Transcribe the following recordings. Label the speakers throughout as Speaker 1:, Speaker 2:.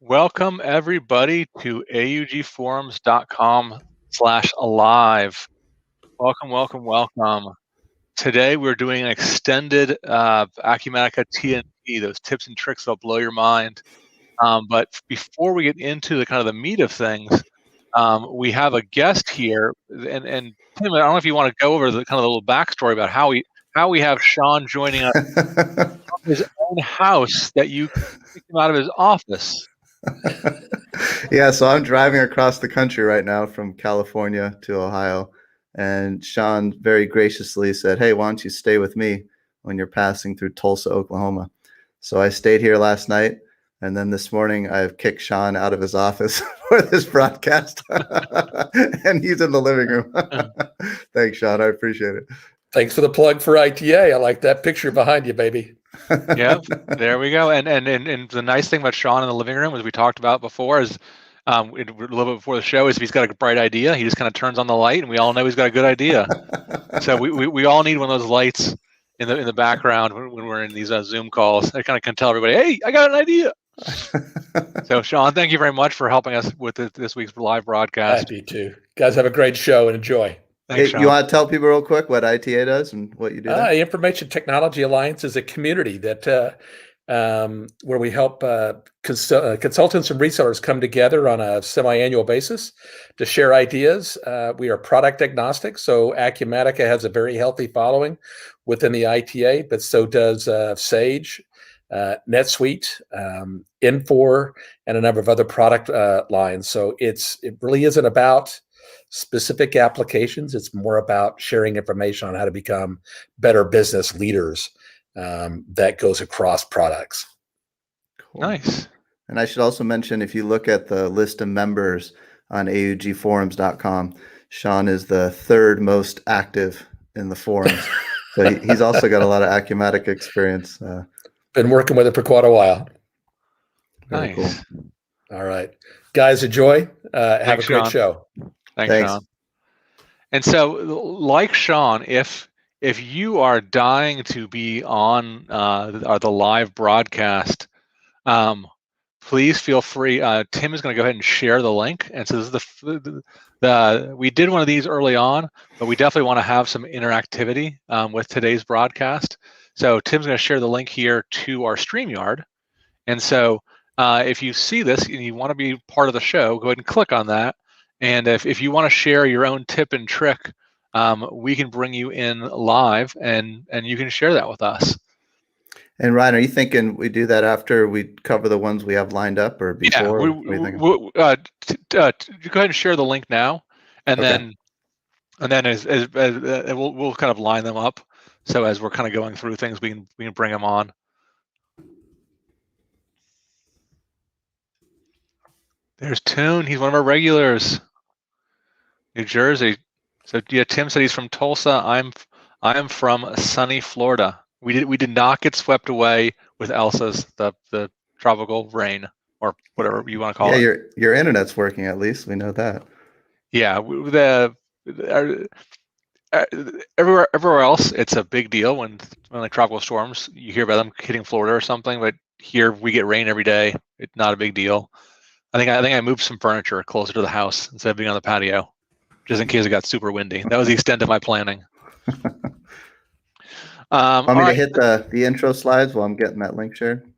Speaker 1: Welcome everybody to augforums.com/alive. Welcome. Today we're doing an extended AcumaticaTnT, those tips and tricks that'll blow your mind. But before we get into the kind of the meat of things, we have a guest here, and Tim, I don't know if you want to go over the kind of the little backstory about how we have Sean joining us from his own house that you kicked him out of his office.
Speaker 2: Yeah, so I'm driving across the country right now from California to Ohio, and Sean very graciously said, "Hey, why don't you stay with me when you're passing through Tulsa, Oklahoma?" So I stayed here last night, and then this morning I've kicked Sean out of his office for this broadcast, and he's in the living room. Thanks, Sean. I appreciate it.
Speaker 3: Thanks for the plug for ITA. I like that picture behind you, baby.
Speaker 1: Yeah, there we go. And the nice thing about Sean in the living room, as we talked about before, is a little bit before the show, is if he's got a bright idea, he just kind of turns on the light, and we all know he's got a good idea. So we all need one of those lights in the background when we're in these Zoom calls. I kind of can tell everybody, hey, I got an idea. So Sean, thank you very much for helping us with this week's live broadcast.
Speaker 3: Happy to. Guys, have a great show and enjoy.
Speaker 1: Thanks,
Speaker 2: Hey, you want to tell people real quick what ITA does and what you do?
Speaker 3: Information Technology Alliance is a community that where we help consultants and resellers come together on a semi-annual basis to share ideas. We are product agnostic, so Acumatica has a very healthy following within the ITA, but so does Sage, NetSuite, Infor, and a number of other product lines. So it really isn't about specific applications. It's more about sharing information on how to become better business leaders that goes across products.
Speaker 2: Cool.
Speaker 1: Nice.
Speaker 2: And I should also mention, if you look at the list of members on augforums.com, Sean is the third most active in the forums. So he's also got a lot of Acumatica experience.
Speaker 3: Been working with it for quite a while.
Speaker 1: Nice.
Speaker 2: Cool.
Speaker 3: All right. Guys, enjoy. Have a great show.
Speaker 1: Thanks, Sean. And so, like Sean, if you are dying to be on the live broadcast, please feel free. Tim is going to go ahead and share the link. And so this is we did one of these early on, but we definitely want to have some interactivity with today's broadcast. So Tim's going to share the link here to our StreamYard. And so if you see this and you want to be part of the show, go ahead and click on that. And if you want to share your own tip and trick, we can bring you in live and you can share that with us.
Speaker 2: And Ryan, are you thinking we do that after we cover the ones we have lined up, or before?
Speaker 1: Yeah, go ahead and share the link now, and
Speaker 2: Okay.
Speaker 1: then as we'll kind of line them up. So as we're kind of going through things, we can bring them on. There's Toon. He's one of our regulars. New Jersey. So yeah, Tim said he's from Tulsa. I am from sunny Florida. We did not get swept away with Elsa's the tropical rain, or whatever you want to call it.
Speaker 2: Yeah, your internet's working, at least we know that.
Speaker 1: Yeah, everywhere else it's a big deal when like tropical storms, you hear about them hitting Florida or something, but here we get rain every day. It's not a big deal. I think I moved some furniture closer to the house instead of being on the patio, just in case it got super windy. That was the extent of my planning.
Speaker 2: Want me to hit the intro slides while I'm getting that link shared?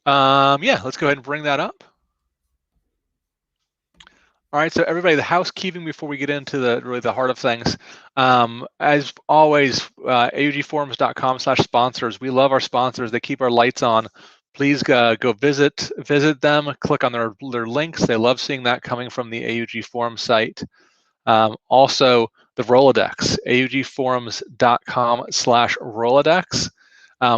Speaker 1: Yeah, let's go ahead and bring that up. All right, so everybody, the housekeeping before we get into the heart of things. As always, augforums.com/sponsors. We love our sponsors. They keep our lights on. Please go visit them. Click on their links. They love seeing that coming from the AUG Forum site. Also, the Rolodex, augforums.com/Rolodex.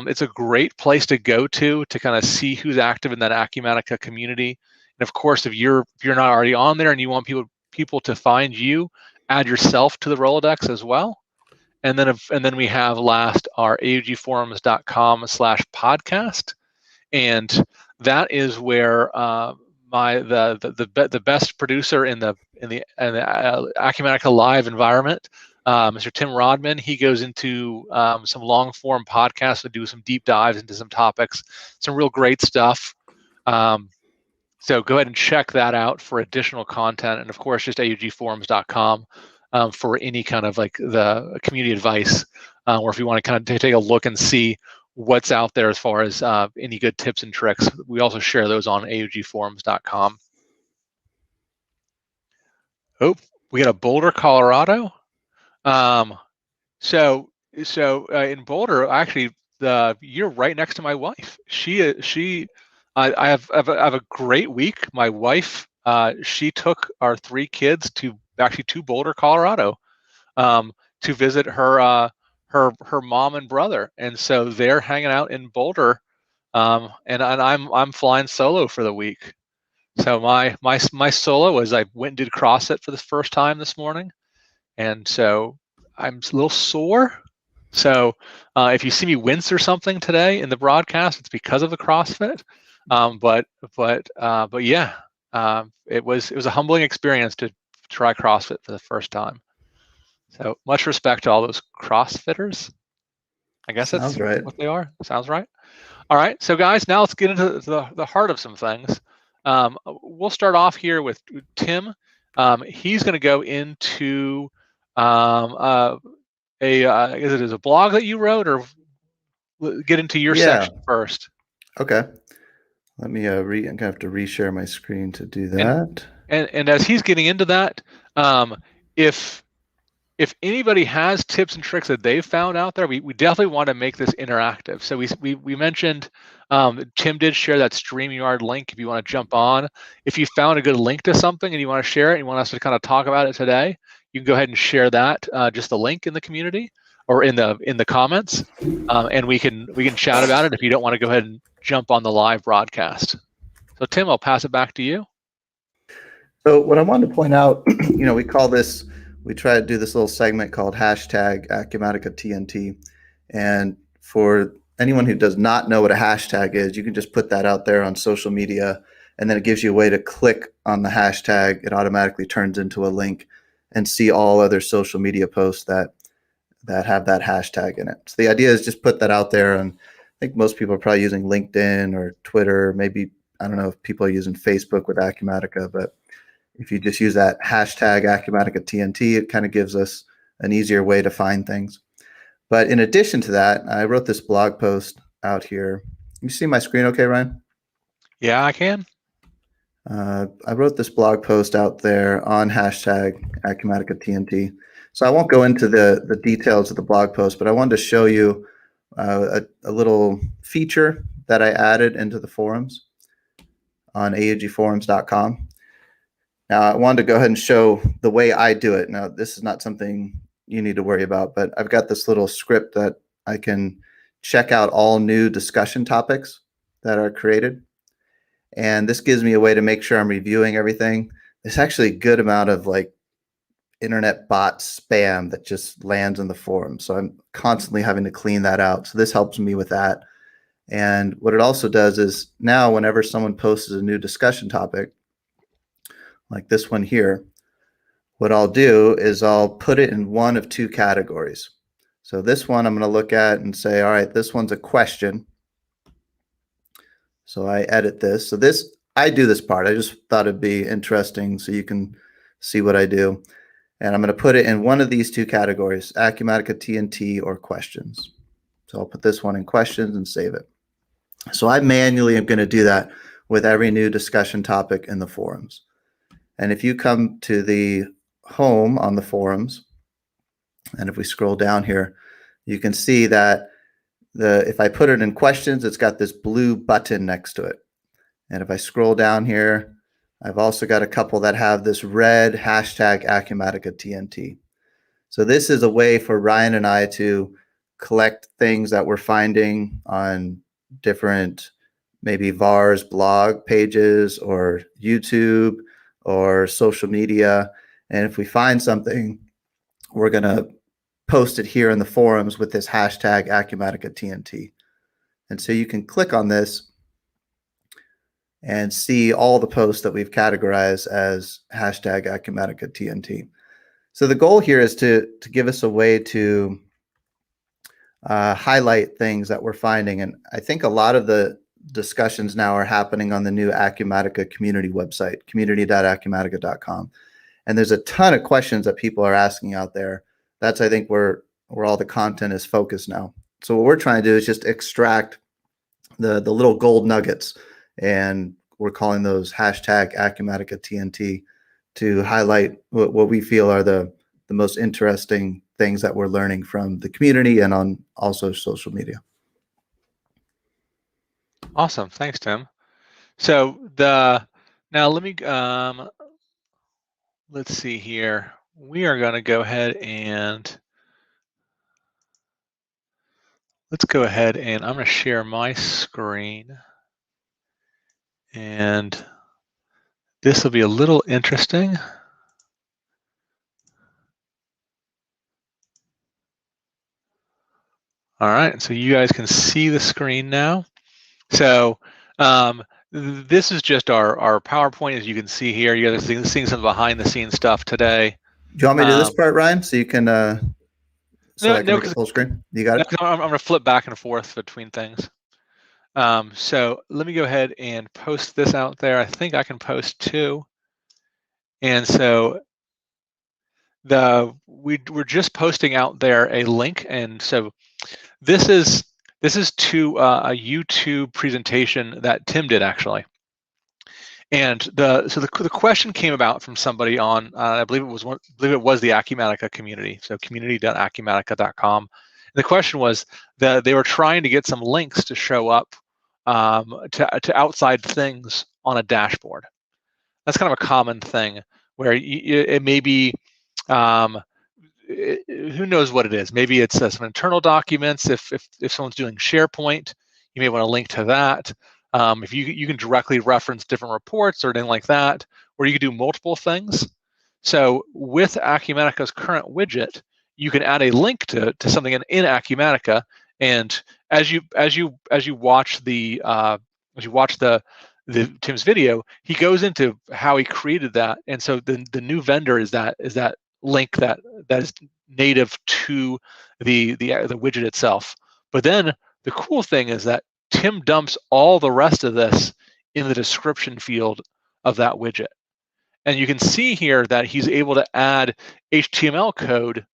Speaker 1: It's a great place to go to kind of see who's active in that Acumatica community. And of course, if you're not already on there and you want people to find you, add yourself to the Rolodex as well. And then we have last our augforums.com/podcast, and that is where the best producer in the Acumatica Live environment, Mr. Tim Rodman, he goes into some long form podcasts to do some deep dives into some topics, some real great stuff. So go ahead and check that out for additional content, and of course, just augforums.com for any kind of like the community advice, or if you want to kind of take a look and see what's out there as far as any good tips and tricks. We also share those on augforums.com. Oh, we got a Boulder, Colorado. So in Boulder, actually, you're right next to my wife. I have a great week. My wife, she took our 3 kids to Boulder, Colorado, to visit her mom and brother, and so they're hanging out in Boulder, and I'm flying solo for the week. So my solo is I went and did CrossFit for the first time this morning, and so I'm a little sore. So if you see me wince or something today in the broadcast, it's because of the CrossFit. But yeah, it was a humbling experience to try CrossFit for the first time. So much respect to all those CrossFitters. I guess that's
Speaker 2: right.
Speaker 1: what they are. Sounds right. All right, so guys, now let's get into the heart of some things. We'll start off here with Tim. He's going to go into is it a blog that you wrote, or get into your section first?
Speaker 2: Okay. Let me I'm gonna have to reshare my screen to do that.
Speaker 1: And as he's getting into that, if anybody has tips and tricks that they've found out there, we definitely want to make this interactive. So we mentioned Tim did share that StreamYard link if you want to jump on. If you found a good link to something and you want to share it and you want us to kind of talk about it today, you can go ahead and share that, just the link in the community or in the comments, and we can chat about it if you don't want to go ahead and jump on the live broadcast. So Tim, I'll pass it back to you.
Speaker 2: So what I wanted to point out, we try to do this little segment called #AcumaticaTnT. And for anyone who does not know what a hashtag is, you can just put that out there on social media, and then it gives you a way to click on the hashtag. It automatically turns into a link and see all other social media posts that have that hashtag in it. So the idea is just put that out there, and I think most people are probably using LinkedIn or Twitter. Maybe, I don't know if people are using Facebook with Acumatica, but if you just use that hashtag AcumaticaTnT, it kind of gives us an easier way to find things. But in addition to that, I wrote this blog post out here. You see my screen okay, Ryan?
Speaker 1: Yeah, I can.
Speaker 2: I wrote this blog post out there on hashtag AcumaticaTnT. So I won't go into the details of the blog post, but I wanted to show you a little feature that I added into the forums on augforums.com. Now, I wanted to go ahead and show the way I do it. Now, this is not something you need to worry about, but I've got this little script that I can check out all new discussion topics that are created. And this gives me a way to make sure I'm reviewing everything. There's actually a good amount of like internet bot spam that just lands in the forum. So I'm constantly having to clean that out. So this helps me with that. And what it also does is now whenever someone posts a new discussion topic, like this one here, what I'll do is I'll put it in one of 2 categories. So this one I'm going to look at and say, all right, this one's a question. So I edit this. So I do this part. I just thought it'd be interesting so you can see what I do. And I'm going to put it in one of these 2 categories, AcumaticaTnT or questions. So I'll put this one in questions and save it. So I manually am going to do that with every new discussion topic in the forums. And if you come to the home on the forums, and if we scroll down here, you can see that if I put it in questions, it's got this blue button next to it. And if I scroll down here, I've also got a couple that have this red hashtag AcumaticaTnT. So this is a way for Ryan and I to collect things that we're finding on different, maybe VARs blog pages or YouTube or social media. And if we find something, we're going to post it here in the forums with this hashtag AcumaticaTnT. And so you can click on this and see all the posts that we've categorized as hashtag AcumaticaTnT. So the goal here is to give us a way to highlight things that we're finding. And I think a lot of the discussions now are happening on the new Acumatica community website, community.acumatica.com. And there's a ton of questions that people are asking out there. That's, I think, where all the content is focused now. So what we're trying to do is just extract the little gold nuggets, and we're calling those hashtag AcumaticaTnT to highlight what we feel are the most interesting things that we're learning from the community and on also social media.
Speaker 1: Awesome, thanks, Tim. So now let me let's see here. We are going to go ahead and I'm going to share my screen, and this will be a little interesting. All right, so you guys can see the screen now. So this is just our PowerPoint, as you can see here. You guys are seeing some behind the scenes stuff today.
Speaker 2: Do you want me to do this part, Ryan, so you can so I can make it full screen? You got it?
Speaker 1: I'm going to flip back and forth between things. So let me go ahead and post this out there. I think I can post two. And so we're just posting out there a link, and so this is to a YouTube presentation that Tim did, actually. And the question came about from somebody on I believe it was the Acumatica community, so community.acumatica.com. The question was that they were trying to get some links to show up to outside things on a dashboard. That's kind of a common thing where it may be, who knows what it is. Maybe it's some internal documents. If someone's doing SharePoint, you may want to link to that. If you can directly reference different reports or anything like that, or you can do multiple things. So with Acumatica's current widget, you can add a link to something in Acumatica, and as you watch Tim's video, he goes into how he created that, and so the new vendor is that link that is native to the widget itself. But then the cool thing is that Tim dumps all the rest of this in the description field of that widget, and you can see here that he's able to add HTML code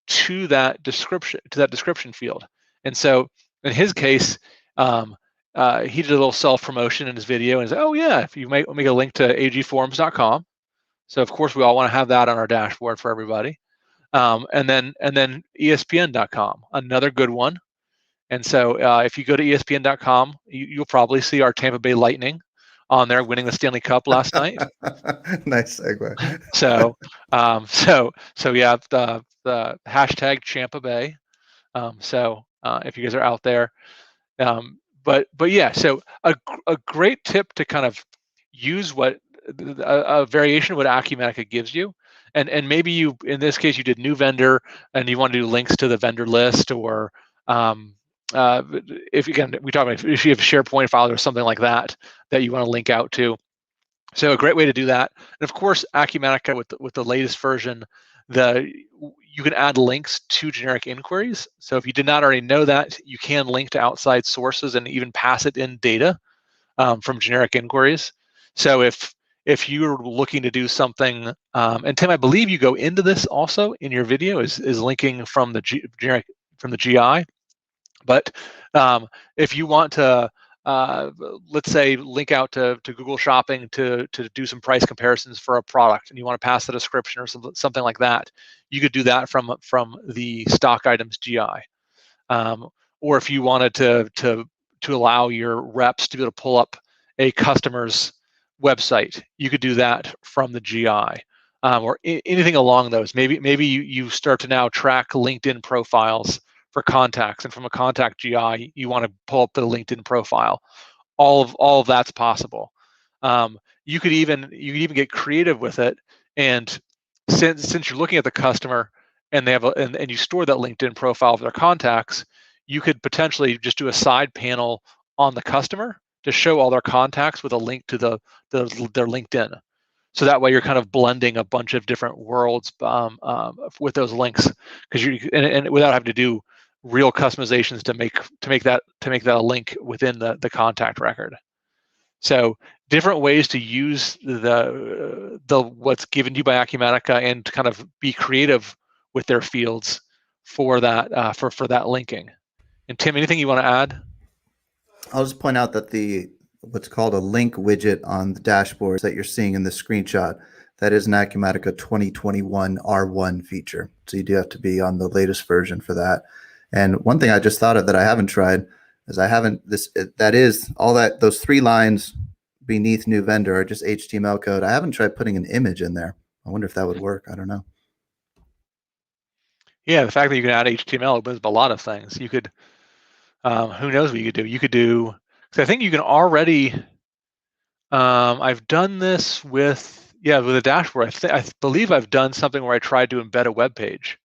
Speaker 1: to that description field. And so in his case, he did a little self-promotion in his video and said, oh yeah, if you make a link to agforums.com. So of course we all want to have that on our dashboard for everybody. And then ESPN.com, another good one. And so if you go to ESPN.com, you'll probably see our Tampa Bay Lightning on there winning the Stanley Cup last night.
Speaker 2: Nice segue.
Speaker 1: So yeah, the hashtag Champa Bay. So if you guys are out there, but yeah, so a great tip to kind of use what a variation of what Acumatica gives you, and maybe you, in this case, you did new vendor and you want to do links to the vendor list, or if again we talk about if you have SharePoint files or something like that you want to link out to. So a great way to do that. And of course, Acumatica with the latest version, you can add links to generic inquiries. So if you did not already know that, you can link to outside sources and even pass it in data from generic inquiries. So if you're looking to do something, and Tim, I believe you go into this also in your video is linking from the generic from the GI. But if you want to, let's say, link out to Google Shopping to do some price comparisons for a product, and you want to pass the description or something like that, you could do that from the stock items GI. Or if you wanted to allow your reps to be able to pull up a customer's website, you could do that from the GI. Or anything along those. Maybe you start to now track LinkedIn profiles for contacts, and from a contact GI, you want to pull up the LinkedIn profile. All of that's possible. You could even get creative with it, and since you're looking at the customer and they have and you store that LinkedIn profile of their contacts, you could potentially just do a side panel on the customer to show all their contacts with a link to their LinkedIn. So that way you're kind of blending a bunch of different worlds with those links, because and without having to do real customizations to make that a link within the contact record. So different ways to use the what's given to you by Acumatica and to kind of be creative with their fields for that for that linking. And Tim, anything you want to add?
Speaker 2: I'll just point out that what's called a link widget on the dashboard that you're seeing in the screenshot, that is an Acumatica 2021 R1 feature. So you do have to be on the latest version for that. And one thing I just thought of that I haven't tried is those 3 lines beneath new vendor are just HTML code. I haven't tried putting an image in there. I wonder if that would work. I don't know.
Speaker 1: Yeah, the fact that you can add HTML opens up a lot of things. You could, who knows what you could do? You could do, because I think you can already, I've done this with a dashboard. I believe I've done something where I tried to embed a web page.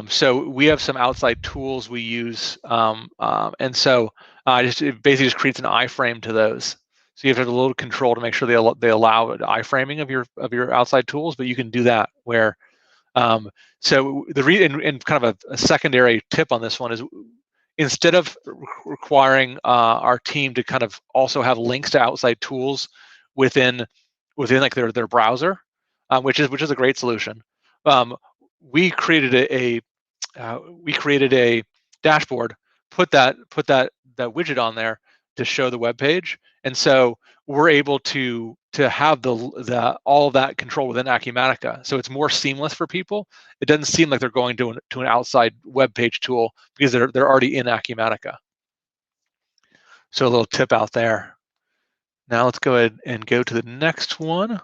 Speaker 1: So we have some outside tools we use, and so it basically just creates an iframe to those. So you have to have a little control to make sure they allow iframing of your outside tools, but you can do that where. So and kind of a secondary tip on this one is, instead of requiring our team to kind of also have links to outside tools within like their browser, which is a great solution. We created a dashboard, put that widget on there to show the web page, and so we're able to have all of that control within Acumatica. So it's more seamless for people. It doesn't seem like they're going to an outside web page tool because they're already in Acumatica. So a little tip out there. Now let's go ahead and go to the next one.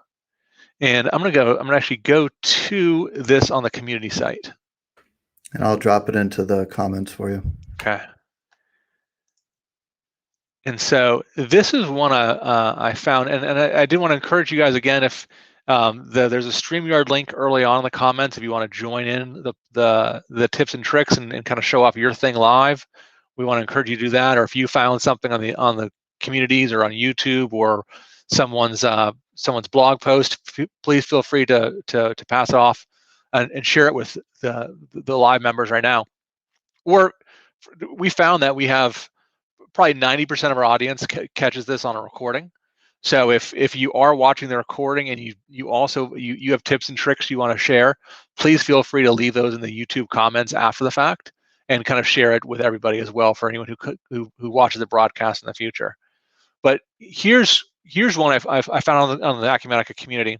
Speaker 1: And I'm gonna actually go to this on the community site.
Speaker 2: And I'll drop it into the comments for you.
Speaker 1: Okay. And so this is one I found, and I did want to encourage you guys again, if there's a StreamYard link early on in the comments if you want to join in the tips and tricks and kind of show off your thing live. We want to encourage you to do that. Or if you found something on the communities or on YouTube or someone's blog post, please feel free to pass it off and share it with the live members right now. Or we found that we have probably 90% of our audience catches this on a recording. So if you are watching the recording and you have tips and tricks you want to share, please feel free to leave those in the YouTube comments after the fact and kind of share it with everybody as well, for anyone who watches the broadcast in the future. But here's one I found on the Acumatica community,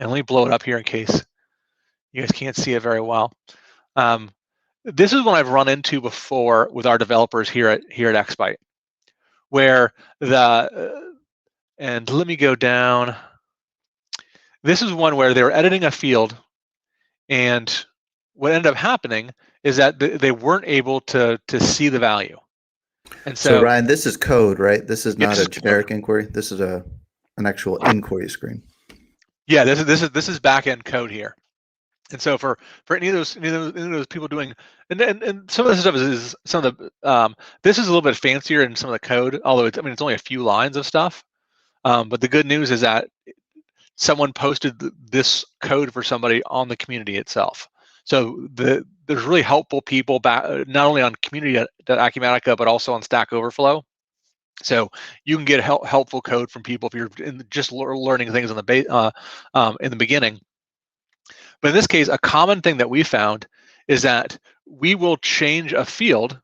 Speaker 1: and let me blow it up here in case you guys can't see it very well. This is one I've run into before with our developers here at Expite, where and let me go down. This is one where they were editing a field, and what ended up happening is that they weren't able to see the value. And so
Speaker 2: Ryan, this is code, right? This is not a generic inquiry. This is an actual inquiry screen. Yeah,
Speaker 1: this is back-end code here. And so for any of those people doing, and some of this stuff is some of the this is a little bit fancier in some of the code, although it's only a few lines of stuff. But the good news is that someone posted this code for somebody on the community itself. So there's really helpful people back, not only on community.acumatica, but also on Stack Overflow. So you can get helpful code from people if you're just learning things in the beginning. But in this case, a common thing that we found is that we will change a field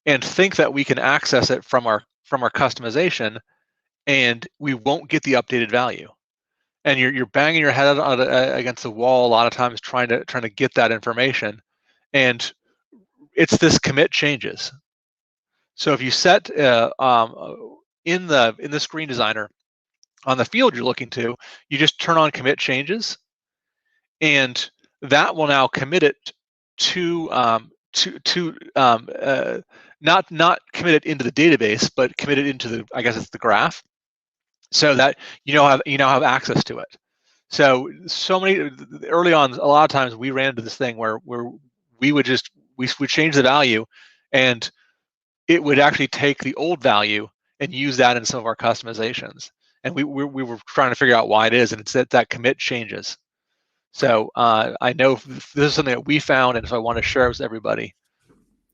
Speaker 1: and think that we can access it from our customization, and we won't get the updated value. And you're banging your head against the wall a lot of times trying to get that information, and it's this commit changes. So if you set in the screen designer on the field you're looking to, you just turn on commit changes, and that will now commit it to not commit it into the database, but commit it into the, I guess it's the graph, so that you now have access to it. So many early on, a lot of times we ran into this thing where we would change the value, and it would actually take the old value and use that in some of our customizations. And we were trying to figure out why it is, and it's that commit changes. So I know this is something that we found, and so I want to share it with everybody.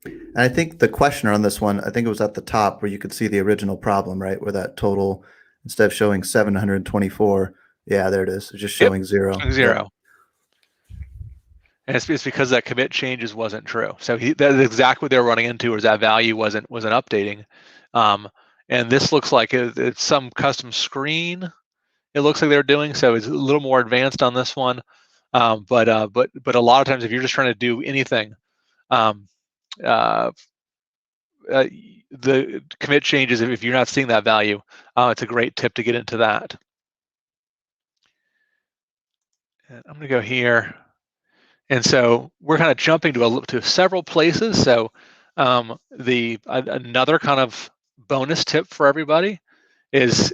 Speaker 2: And I think the questioner on this one, I think it was at the top where you could see the original problem, right? Where that total, instead of showing 724, yeah, there it is. It's just showing zero.
Speaker 1: Zero. Yep. And it's because that commit changes wasn't true. So that's exactly what they were running into, is that value wasn't updating. And this looks like it's some custom screen. It looks like they're doing, so it's a little more advanced on this one. But a lot of times, if you're just trying to do anything, the commit changes, if you're not seeing that value, it's a great tip to get into that. And I'm going to go here. And so we're kind of jumping to several places. So another kind of bonus tip for everybody is,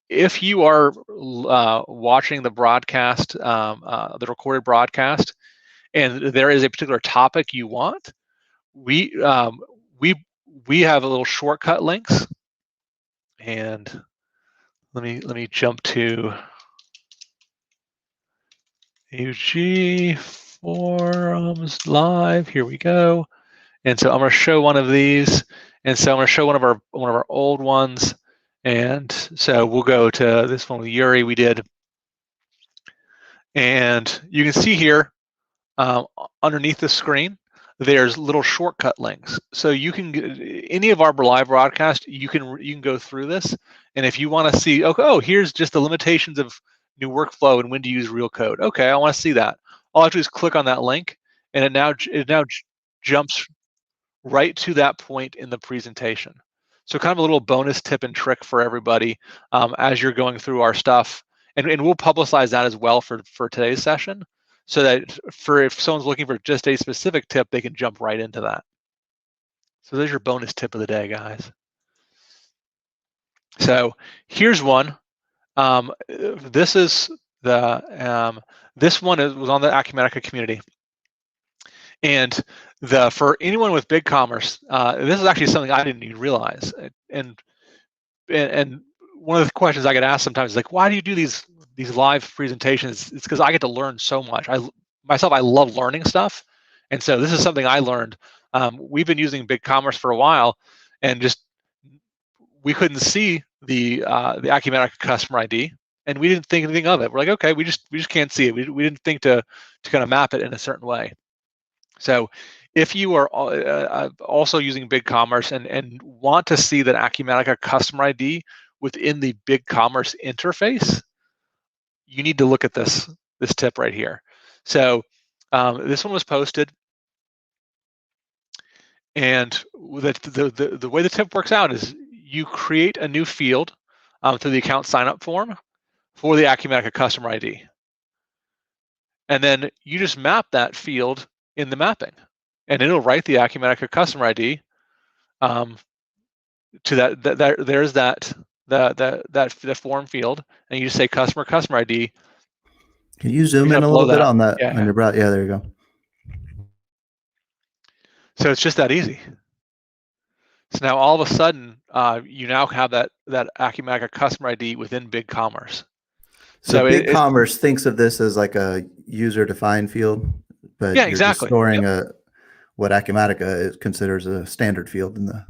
Speaker 1: if you are watching the broadcast, the recorded broadcast, and there is a particular topic you want, we have a little shortcut links. And let me jump to AUG Forums Live. Here we go. And so I'm going to show one of these. And so I'm going to show one of our old ones. And so we'll go to this one with Yuri we did. And you can see here underneath the screen, there's little shortcut links. So you can, any of our live broadcast, you can go through this. And if you want to see, oh, here's just the limitations of new workflow and when to use real code. Okay, I want to see that. All I have to do is click on that link, and it now jumps right to that point in the presentation. So kind of a little bonus tip and trick for everybody as you're going through our stuff. And we'll publicize that as well for today's session, so that if someone's looking for just a specific tip, they can jump right into that. So there's your bonus tip of the day, guys. So here's one. This is this one was on the Acumatica community. And for anyone with BigCommerce, this is actually something I didn't even realize. And one of the questions I get asked sometimes is like, why do you do these live presentations? It's because I get to learn so much. I love learning stuff, and so this is something I learned. We've been using BigCommerce for a while, and just we couldn't see the Acumatica customer ID, and we didn't think anything of it. We're like, okay, we just can't see it. We didn't think to kind of map it in a certain way. So if you are also using BigCommerce and want to see that Acumatica customer ID within the BigCommerce interface, you need to look at this tip right here. So this one was posted, and the way the tip works out is you create a new field through the account sign-up form for the Acumatica customer ID, and then you just map that field in the mapping, and it'll write the Acumatica customer ID to there's that form field, and you just say customer ID.
Speaker 2: Can you zoom in a little bit on that? Yeah. On your browser? Yeah, there you go.
Speaker 1: So it's just that easy. So now all of a sudden, you now have that Acumatica customer ID within BigCommerce.
Speaker 2: So BigCommerce thinks of this as like a user-defined field, but
Speaker 1: yeah,
Speaker 2: you're
Speaker 1: exactly.
Speaker 2: Just storing what Acumatica considers a standard field in the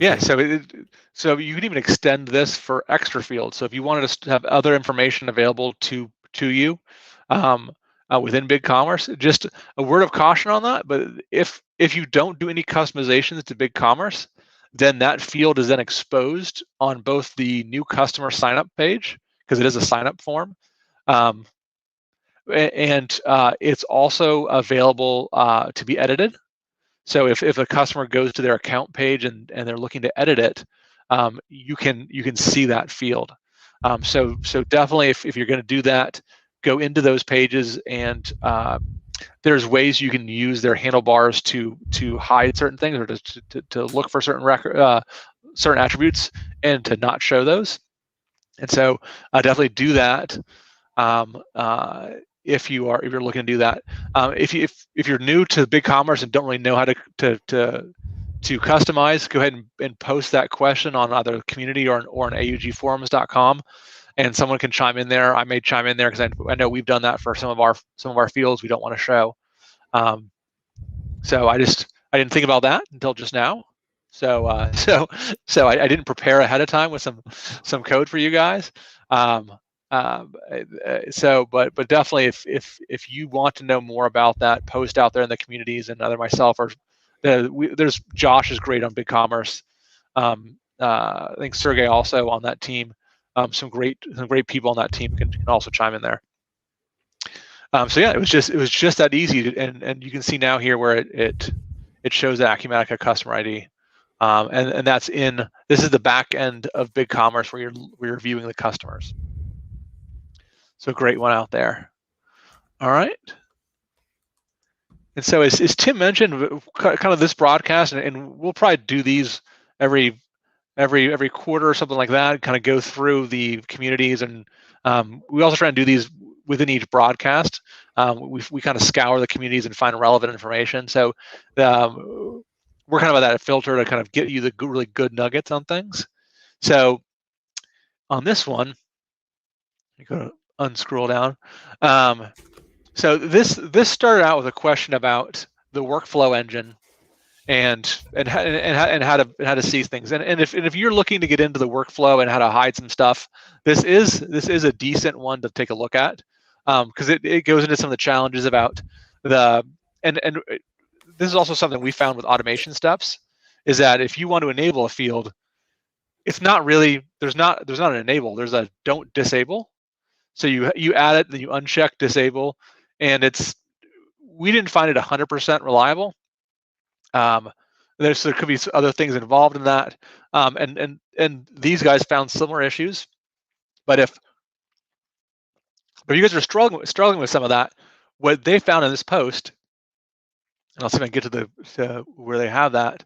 Speaker 1: yeah.
Speaker 2: field.
Speaker 1: So you can even extend this for extra fields. So if you wanted to have other information available to you within BigCommerce, just a word of caution on that. But if you don't do any customizations to BigCommerce, then that field is then exposed on both the new customer sign-up page, because it is a sign-up form, and it's also available to be edited. So if a customer goes to their account page and they're looking to edit it, you can see that field. So definitely, if you're going to do that, go into those pages, and there's ways you can use their handlebars to hide certain things, or to look for certain attributes and to not show those. And so definitely do that if you're looking to do that. If you're new to BigCommerce and don't really know how to customize, go ahead and post that question on either the community or on AUGforums.com, and someone can chime in there. I may chime in there because I know we've done that for some of our fields we don't want to show. So I didn't think about that until just now. So I didn't prepare ahead of time with some code for you guys. But definitely if you want to know more about that, post out there in the communities, and either myself or there's Josh is great on BigCommerce. I think Sergey also on that team. Some great people on that team can also chime in there. So yeah, it was just that easy, and you can see now here where it shows the Acumatica customer ID, and this is the back end of BigCommerce where you're viewing the customers. So great one out there. All right. And so as Tim mentioned, kind of this broadcast, and we'll probably do these every quarter or something like that, kind of go through the communities, and we also try and do these within each broadcast. We kind of scour the communities and find relevant information. So we're kind of at that filter to kind of get you the really good nuggets on things. So on this one, you go to unscroll down. So this started out with a question about the workflow engine and how to see things. And if you're looking to get into the workflow and how to hide some stuff, this is a decent one to take a look at, because it goes into some of the challenges about and this is also something we found with automation steps, is that if you want to enable a field, it's not really there's not an enable, there's a don't disable. So you add it, then you uncheck disable, and we didn't find it 100% reliable. There could be other things involved in that, and these guys found similar issues. But if you guys are struggling with some of that, what they found in this post, and I'll see if I can get to where they have that.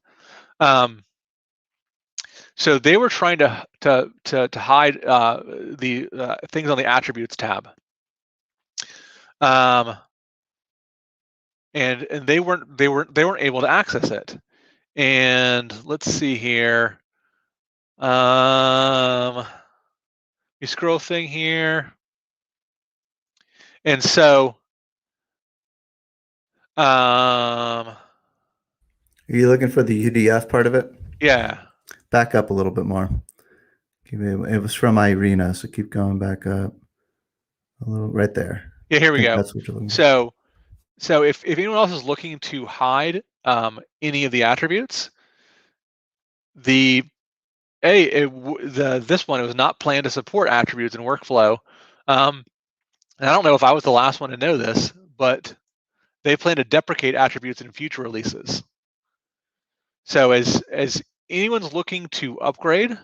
Speaker 1: So they were trying to hide the things on the attributes tab, and they weren't able to access it. And let's see here. You scroll thing here, and so
Speaker 2: are you looking for the UDF part of it?
Speaker 1: Yeah.
Speaker 2: Back up a little bit more. It was from Irina, so keep going back up a little, right there.
Speaker 1: Yeah, here we go.
Speaker 2: That's what you're looking for.
Speaker 1: So if anyone else is looking to hide any of the attributes, this one, it was not planned to support attributes in workflow. And I don't know if I was the last one to know this, but they plan to deprecate attributes in future releases. So as anyone's looking to upgrade,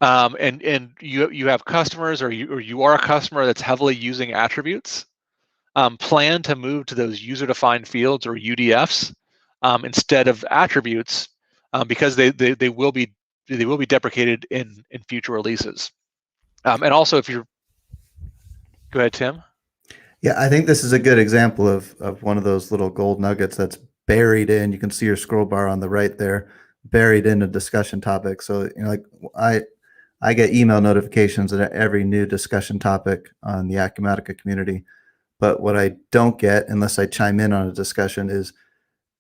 Speaker 1: and you have customers, or you are a customer that's heavily using attributes, plan to move to those user-defined fields, or UDFs, instead of attributes, because they will be deprecated in future releases. And also, if you're, go ahead, Tim.
Speaker 2: Yeah, I think this is a good example of one of those little gold nuggets that's buried in. You can see your scroll bar on the right there, buried in a discussion topic. So, like I get email notifications at every new discussion topic on the Acumatica community, but what I don't get, unless I chime in on a discussion, is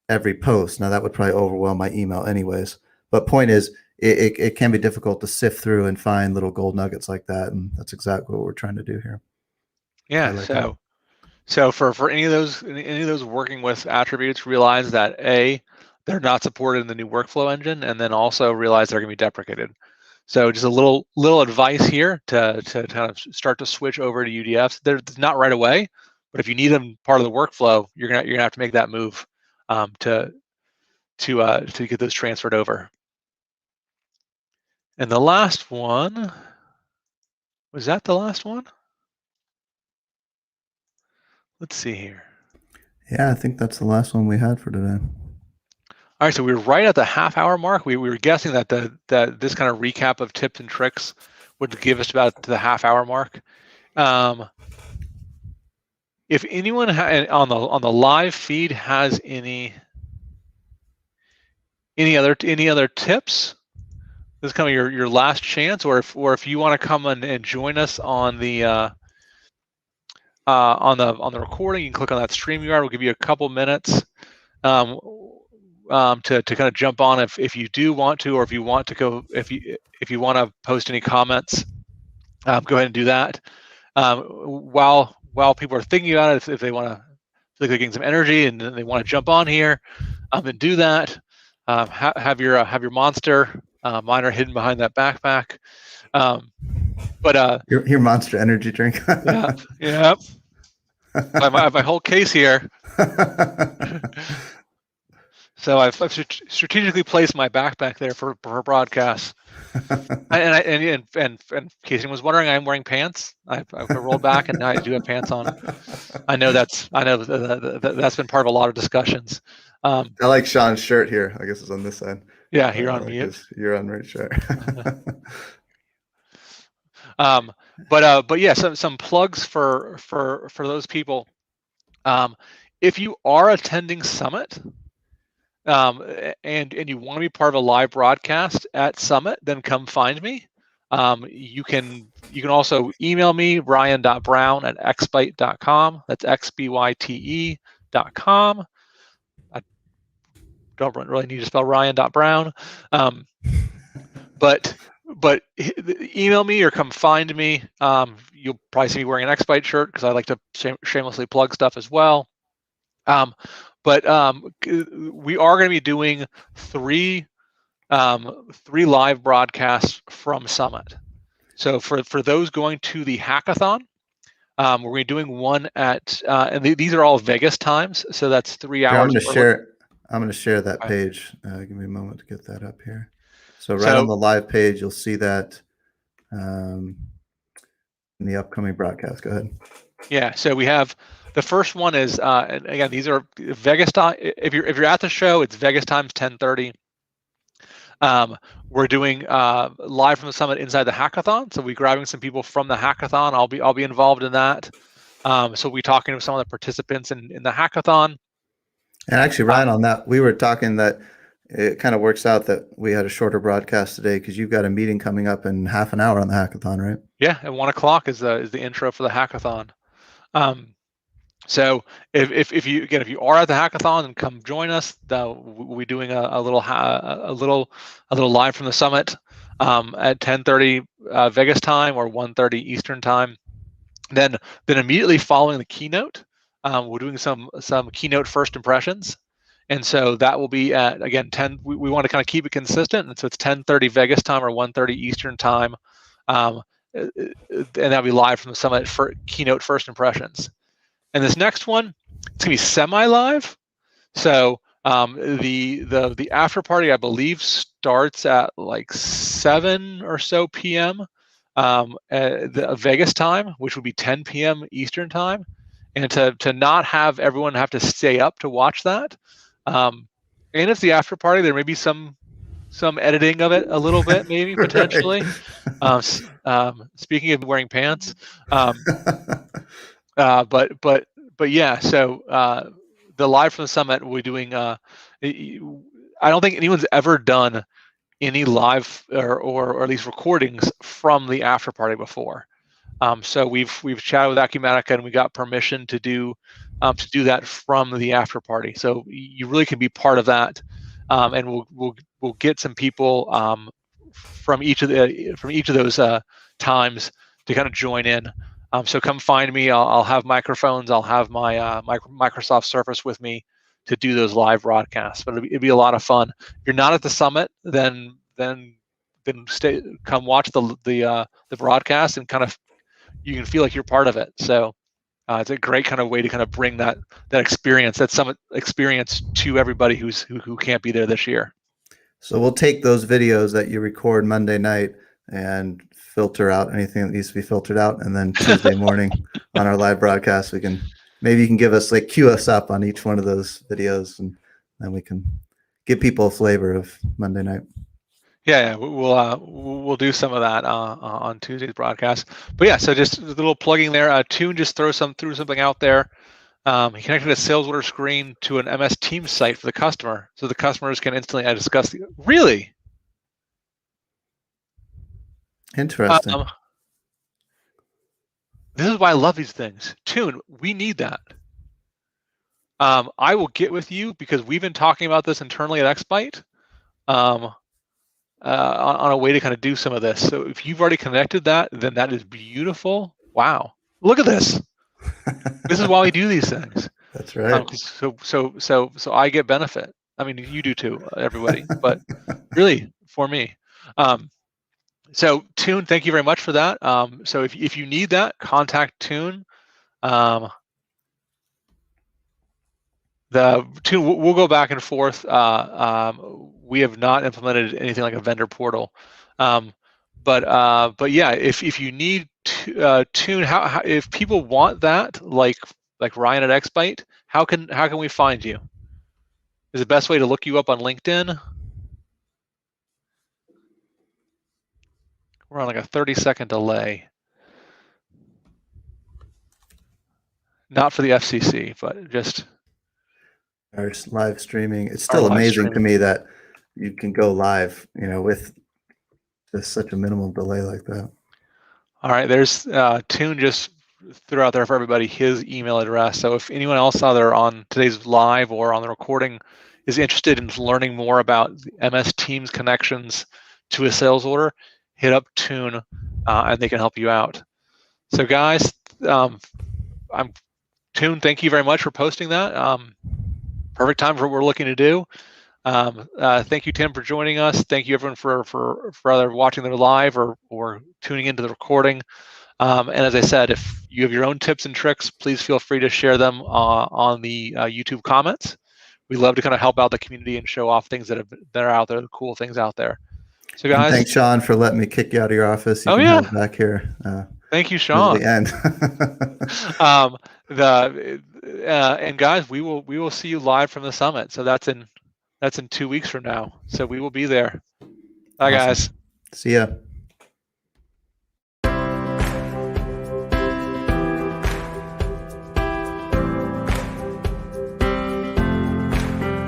Speaker 2: every post. Now that would probably overwhelm my email anyways. But point is, it can be difficult to sift through and find little gold nuggets like that, and that's exactly what we're trying to do here.
Speaker 1: Yeah. So for any of those working with attributes, realize that they're not supported in the new workflow engine, and then also realize they're going to be deprecated. So just a little advice here to kind of start to switch over to UDFs. They're not right away, but if you need them part of the workflow, you're gonna have to make that move to get those transferred over. And the last one, was that the last one? Let's see here.
Speaker 2: Yeah, I think that's the last one we had for today.
Speaker 1: All right, so we were right at the half-hour mark. We were guessing that this kind of recap of tips and tricks would give us about the half-hour mark. If anyone on the live feed has any other tips this is kind of your last chance, or if you want to come and join us on the recording, you can click on that StreamYard. We'll give you a couple minutes to kind of jump on if you do want to, or if you want to go, if you want to post any comments, go ahead and do that. While people are thinking about it, if they want to, if they're getting some energy and they want to jump on here, then do that. Have your monster. Mine are hidden behind that backpack. But
Speaker 2: your monster energy drink.
Speaker 1: yeah. I have my whole case here. So I've strategically placed my backpack there for broadcasts. And in case anyone was wondering, I'm wearing pants. I rolled back and now I do have pants on. I know that's been part of a lot of discussions.
Speaker 2: I like Sean's shirt here. I guess it's on this side.
Speaker 1: Yeah, you're on mute.
Speaker 2: You're on right shirt.
Speaker 1: But yeah, some plugs for those people. If you are attending Summit, and you want to be part of a live broadcast at Summit, then come find me. You can also email me, ryan.brown@xbyte.com. That's xbyte.com. I don't really need to spell Ryan.Brown. But email me or come find me. You'll probably see me wearing an Xbyte shirt because I like to shamelessly plug stuff as well. But we are going to be doing three live broadcasts from Summit. So for those going to the hackathon, we're going to be doing one at and these are all Vegas times, so that's 3 hours.
Speaker 2: I'm going to share that page. Give me a moment to get that up here. So on the live page, you'll see that in the upcoming broadcast. Go ahead. Yeah.
Speaker 1: So we have the first one is, and again, these are Vegas time. If you're at the show, it's Vegas times 10:30. We're doing live from the Summit inside the hackathon. So we're grabbing some people from the hackathon. I'll be involved in that. So we'll be talking to some of the participants in the hackathon.
Speaker 2: And actually, Ryan, on that, we were talking that it kind of works out that we had a shorter broadcast today because you've got a meeting coming up in half an hour on the hackathon, right?
Speaker 1: Yeah, at 1 o'clock is the intro for the hackathon. So if you are at the hackathon, and come join us, we'll be doing a little live from the Summit at 10:30 Vegas time or 1:30 Eastern time. Then immediately following the keynote, we're doing some keynote first impressions. And so that will be at, again, 10. We want to kind of keep it consistent, and so it's 10:30 Vegas time or 1:30 Eastern time, and that'll be live from the Summit for keynote first impressions. And this next one, it's gonna be semi-live. So the after party, I believe, starts at like 7 or so p.m. The Vegas time, which would be 10 p.m. Eastern time, and to not have everyone have to stay up to watch that. And it's the after party. There may be some editing of it a little bit, maybe potentially. Speaking of wearing pants, but yeah. So the live from the Summit, we're doing. I don't think anyone's ever done any live or at least recordings from the after party before. So we've chatted with Acumatica and we got permission to do that from the after party. So you really can be part of that, and we'll get some people from each of those times to kind of join in. So come find me. I'll have microphones. I'll have my Microsoft Surface with me to do those live broadcasts. But it'd be a lot of fun. If you're not at the Summit, then come watch the broadcast and kind of you can feel like you're part of it. So it's a great kind of way to kind of bring that experience, that Summit experience, to everybody who can't be there this year.
Speaker 2: So we'll take those videos that you record Monday night and filter out anything that needs to be filtered out, and then Tuesday morning on our live broadcast, maybe you can give us, like, cue us up on each one of those videos, and then we can give people a flavor of Monday night.
Speaker 1: Yeah, we'll do some of that on Tuesday's broadcast. But yeah, so just a little plugging there. Tune just threw something out there. He connected a sales order screen to an MS Teams site for the customer, so the customers can instantly discuss. Really?
Speaker 2: Interesting.
Speaker 1: This is why I love these things. Tune, we need that. I will get with you because we've been talking about this internally at XByte on a way to kind of do some of this. So if you've already connected that, then that is beautiful. Wow, look at this. This is why we do these things.
Speaker 2: That's right.
Speaker 1: So I get benefit. I mean, you do too, everybody. But really, for me. So Tune, thank you very much for that. So if you need that, contact Tune. The Tune, we'll go back and forth. We have not implemented anything like a vendor portal, but yeah, if you need Tune, how if people want that, like Ryan at XByte, how can we find you? Is the best way to look you up on LinkedIn? We're on like a 30-second delay. Not for the FCC, but just
Speaker 2: our live streaming. It's still amazing to me that you can go live, with just such a minimal delay like that.
Speaker 1: All right, there's Tune just threw out there for everybody his email address. So if anyone else out there on today's live or on the recording is interested in learning more about MS Teams connections to a sales order, hit up Tune and they can help you out. So guys, Tune, thank you very much for posting that. Perfect time for what we're looking to do. Thank you, Tim, for joining us. Thank you, everyone, for either watching the live or tuning into the recording. And as I said, if you have your own tips and tricks, please feel free to share them on the YouTube comments. We love to kind of help out the community and show off things that are out there, the cool things out there. So, guys,
Speaker 2: and thanks, Sean, for letting me kick you out of your office. You can have back here.
Speaker 1: Thank you, Sean.
Speaker 2: The end.
Speaker 1: And guys, we will see you live from the summit. So that's in 2 weeks from now. So we will be there. Bye,
Speaker 2: Awesome.
Speaker 1: guys.
Speaker 2: See ya.